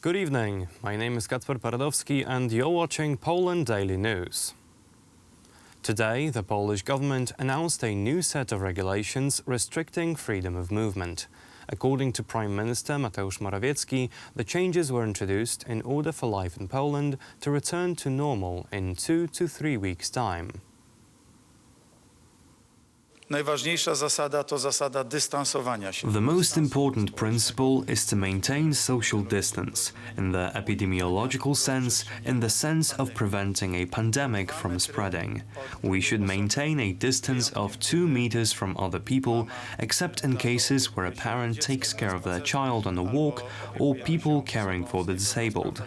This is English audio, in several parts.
Good evening, my name is Kacper Paradowski and you're watching Poland Daily News. Today, the Polish government announced a new set of regulations restricting freedom of movement. According to Prime Minister Mateusz Morawiecki, the changes were introduced in order for life in Poland to return to normal in 2 to 3 weeks' time. Najważniejsza zasada to zasada dystansowania się. The most important principle is to maintain social distance, in the epidemiological sense, in the sense of preventing a pandemic from spreading. We should maintain a distance of 2 meters from other people, except in cases where a parent takes care of their child on a walk or people caring for the disabled.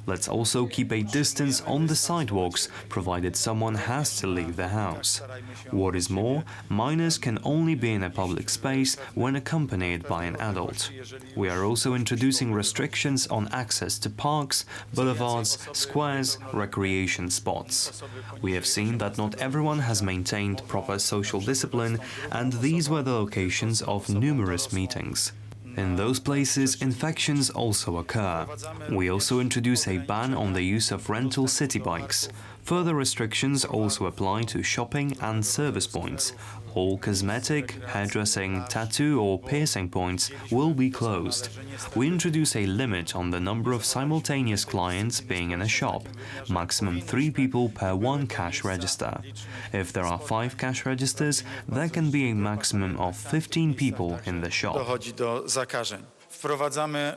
Let's also keep a distance on the sidewalks, provided someone has to leave the house. What is more, minors can only be in a public space when accompanied by an adult. We are also introducing restrictions on access to parks, boulevards, squares, recreation spots. We have seen that not everyone has maintained proper social discipline, and these were the locations of numerous meetings. In those places, infections also occur. We also introduce a ban on the use of rental city bikes. Further restrictions also apply to shopping and service points. All cosmetic, hairdressing, tattoo or piercing points will be closed. We introduce a limit on the number of simultaneous clients being in a shop, maximum 3 people per 1 cash register. If there are 5 cash registers, there can be a maximum of 15 people in the shop. Dochodzi do zakażeń. Wprowadzamy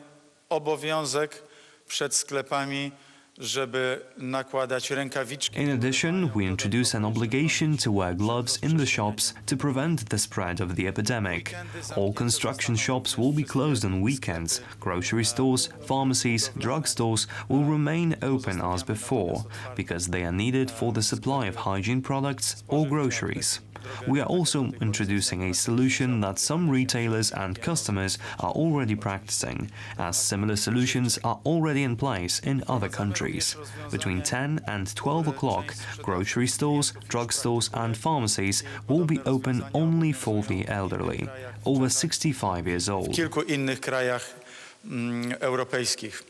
obowiązek przed sklepami, żeby nakładać rękawiczki. In addition, we introduce an obligation to wear gloves in the shops to prevent the spread of the epidemic. All construction shops will be closed on weekends. Grocery stores, pharmacies, drugstores will remain open as before, because they are needed for the supply of hygiene products or groceries. We are also introducing a solution that some retailers and customers are already practicing, as similar solutions are already in place in other countries. Between 10 and 12 o'clock, grocery stores, drugstores and pharmacies will be open only for the elderly, over 65 years old. W kilku innych krajach europejskich.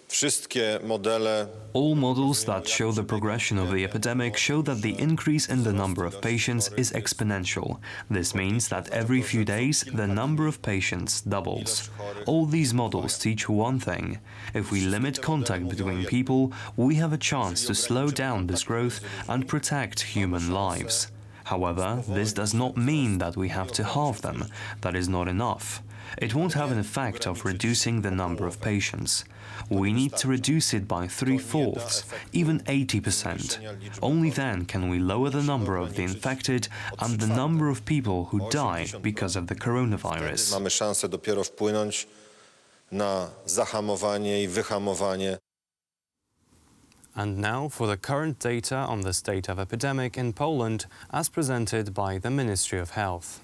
All models that show the progression of the epidemic show that the increase in the number of patients is exponential. This means that every few days the number of patients doubles. All these models teach one thing: if we limit contact between people, we have a chance to slow down this growth and protect human lives. However, this does not mean that we have to halve them. That is not enough. It won't have an effect of reducing the number of patients. We need to reduce it by 3/4, even 80%. Only then can we lower the number of the infected and the number of people who die because of the coronavirus. Mamy szansę dopiero wpłynąć na zahamowanie i wyhamowanie. And now for the current data on the state of epidemic in Poland as presented by the Ministry of Health.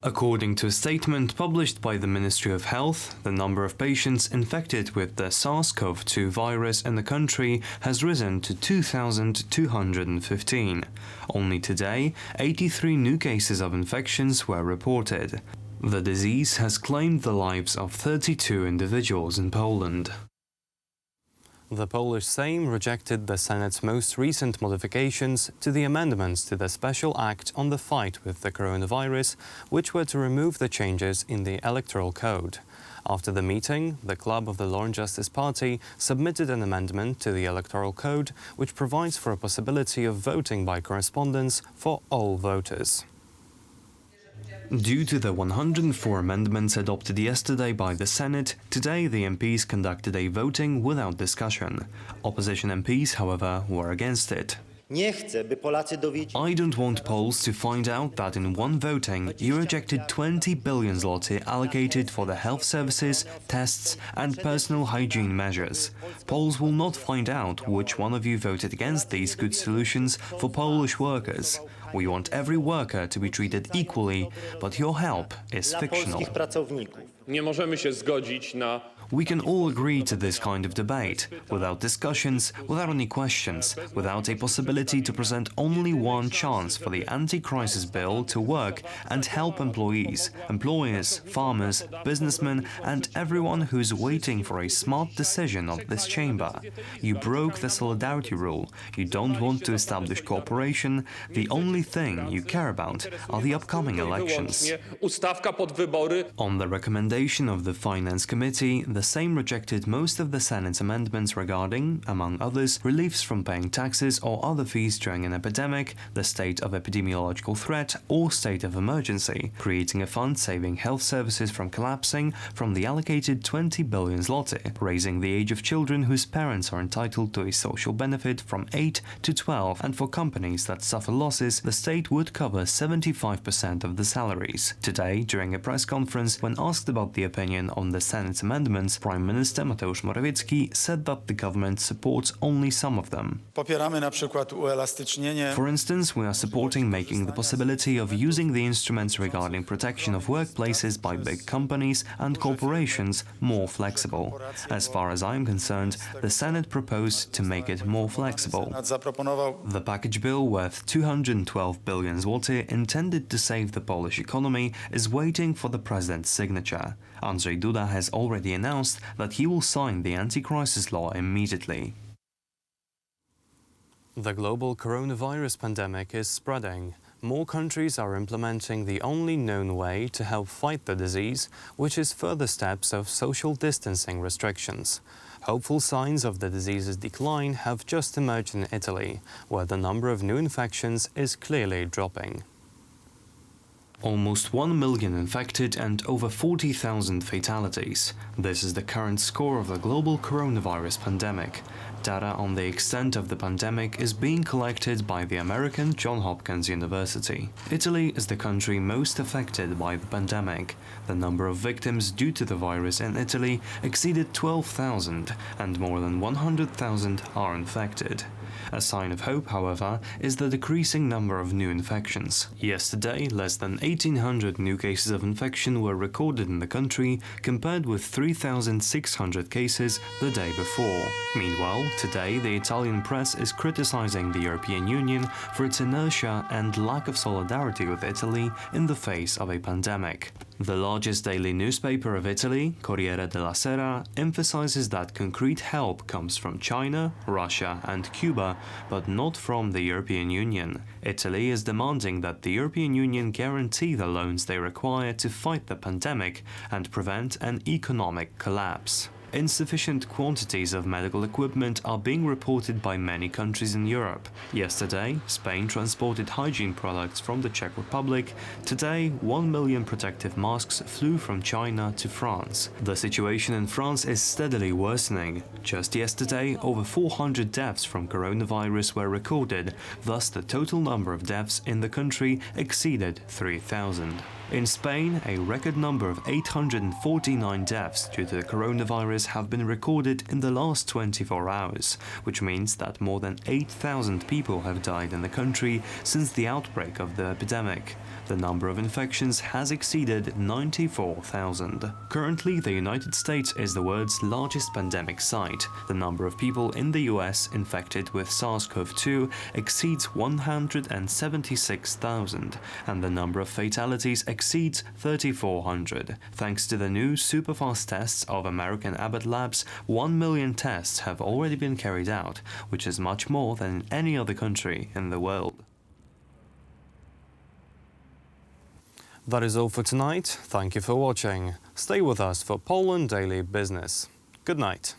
According to a statement published by the Ministry of Health, the number of patients infected with the SARS-CoV-2 virus in the country has risen to 2,215. Only today, 83 new cases of infections were reported. The disease has claimed the lives of 32 individuals in Poland. The Polish Sejm rejected the Senate's most recent modifications to the amendments to the Special Act on the fight with the coronavirus, which were to remove the changes in the Electoral Code. After the meeting, the club of the Law and Justice Party submitted an amendment to the Electoral Code, which provides for a possibility of voting by correspondence for all voters. Due to the 104 amendments adopted yesterday by the Senate, today the MPs conducted a voting without discussion. Opposition MPs, however, were against it. I don't want Poles to find out that in one voting you rejected 20 billion zloty allocated for the health services, tests and personal hygiene measures. Poles will not find out which one of you voted against these good solutions for Polish workers. We want every worker to be treated equally, but your help is fictional. We can all agree to this kind of debate, without discussions, without any questions, without a possibility to present only one chance for the anti-crisis bill to work and help employees, employers, farmers, businessmen and everyone who's waiting for a smart decision of this chamber. You broke the solidarity rule, you don't want to establish cooperation, the only thing you care about are the upcoming elections. On the recommendation of the Finance Committee, the Sejm rejected most of the Senate's amendments regarding, among others, reliefs from paying taxes or other fees during an epidemic, the state of epidemiological threat or state of emergency, creating a fund saving health services from collapsing from the allocated 20 billion zloty, raising the age of children whose parents are entitled to a social benefit from 8 to 12, and for companies that suffer losses, the state would cover 75% of the salaries. Today, during a press conference, when asked about the opinion on the Senate's amendments, Prime Minister Mateusz Morawiecki said that the government supports only some of them. For instance, we are supporting making the possibility of using the instruments regarding protection of workplaces by big companies and corporations more flexible. As far as I am concerned, the Senate proposed to make it more flexible. The package bill worth 212 billion zloty, intended to save the Polish economy, is waiting for the president's signature. Andrzej Duda has already announced that he will sign the anti-crisis law immediately. The global coronavirus pandemic is spreading. More countries are implementing the only known way to help fight the disease, which is further steps of social distancing restrictions. Hopeful signs of the disease's decline have just emerged in Italy, where the number of new infections is clearly dropping. Almost 1 million infected and over 40,000 fatalities. This is the current score of the global coronavirus pandemic. Data on the extent of the pandemic is being collected by the American Johns Hopkins University. Italy is the country most affected by the pandemic. The number of victims due to the virus in Italy exceeded 12,000 and more than 100,000 are infected. A sign of hope, however, is the decreasing number of new infections. Yesterday, less than 1,800 new cases of infection were recorded in the country, compared with 3,600 cases the day before. Meanwhile, today the Italian press is criticizing the European Union for its inertia and lack of solidarity with Italy in the face of a pandemic. The largest daily newspaper of Italy, Corriere della Sera, emphasizes that concrete help comes from China, Russia and Cuba, but not from the European Union. Italy is demanding that the European Union guarantee the loans they require to fight the pandemic and prevent an economic collapse. Insufficient quantities of medical equipment are being reported by many countries in Europe. Yesterday, Spain transported hygiene products from the Czech Republic. Today, 1 million protective masks flew from China to France. The situation in France is steadily worsening. Just yesterday, over 400 deaths from coronavirus were recorded, thus the total number of deaths in the country exceeded 3,000. In Spain, a record number of 849 deaths due to the coronavirus have been recorded in the last 24 hours, which means that more than 8,000 people have died in the country since the outbreak of the epidemic. The number of infections has exceeded 94,000. Currently, the United States is the world's largest pandemic site. The number of people in the US infected with SARS-CoV-2 exceeds 176,000, and the number of fatalities exceeds 3,400. Thanks to the new super-fast tests of American Abbott Labs, 1 million tests have already been carried out, which is much more than in any other country in the world. That is all for tonight. Thank you for watching. Stay with us for Poland Daily Business. Good night.